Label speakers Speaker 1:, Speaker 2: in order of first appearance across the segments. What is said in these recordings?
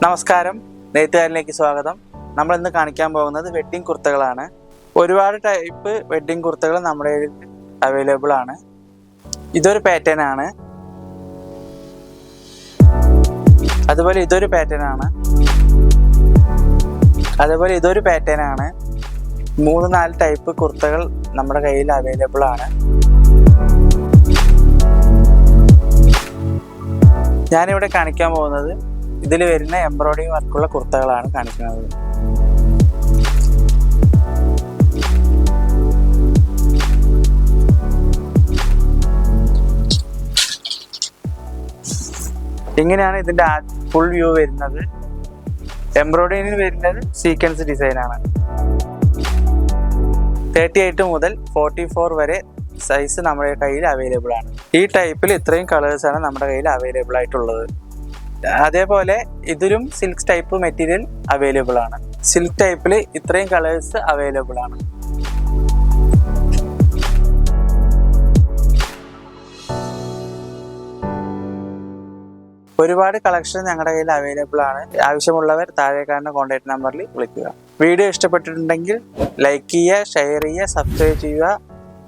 Speaker 1: നമസ്കാരം, നെയ്ത്തുകാരിലേക്ക് സ്വാഗതം. നമ്മൾ ഇന്ന് കാണിക്കാൻ പോകുന്നത് വെഡ്ഡിംഗ് കുർത്തകളാണ്. ഒരുപാട് ടൈപ്പ് വെഡ്ഡിംഗ് കുർത്തകൾ നമ്മുടെ കയ്യിൽ അവൈലബിൾ ആണ്. ഇതൊരു പാറ്റേൺ ആണ്, അതുപോലെ ഇതൊരു പാറ്റേൺ ആണ്, അതുപോലെ ഇതൊരു പാറ്റേൺ ആണ്. 3-4 ടൈപ്പ് കുർത്തകൾ നമ്മുടെ കയ്യിൽ അവൈലബിൾ ആണ്. ഞാനിവിടെ കാണിക്കാൻ പോകുന്നത് ഇതിൽ വരുന്ന എംബ്രോയിഡറി വർക്കുള്ള കുർത്തകളാണ് കാണിക്കുന്നത്. ഇങ്ങനെയാണ് ഇതിന്റെ ഫുൾ വ്യൂ വരുന്നത്. എംബ്രോയിഡറിയിൽ വരുന്നത് സീക്വൻസ് ഡിസൈൻ ആണ്. 38 മുതൽ 44 വരെ സൈസ് നമ്മുടെ കയ്യിൽ അവൈലബിൾ ആണ്. ഈ ടൈപ്പിൽ ഇത്രയും കളേഴ്സാണ് നമ്മുടെ കയ്യിൽ അവൈലബിൾ ആയിട്ടുള്ളത്. അതേപോലെ ഇതിലും സിൽക്ക് ടൈപ്പ് മെറ്റീരിയൽ അവൈലബിൾ ആണ്. സിൽക്ക് ടൈപ്പിൽ ഇത്രയും കളേഴ്സ് അവൈലബിൾ ആണ്. ഒരുപാട് കളക്ഷൻ ഞങ്ങളുടെ കയ്യിൽ അവൈലബിൾ ആണ്. ആവശ്യമുള്ളവർ താഴെ കാണുന്ന കോൺടാക്ട് നമ്പറിൽ വിളിക്കുക. വീഡിയോ ഇഷ്ടപ്പെട്ടിട്ടുണ്ടെങ്കിൽ ലൈക്ക് ചെയ്യുക, ഷെയർ ചെയ്യുക, സബ്സ്ക്രൈബ് ചെയ്യുക.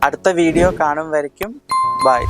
Speaker 1: അടുത്ത വീഡിയോ കാണും വരയ്ക്കും ബൈ.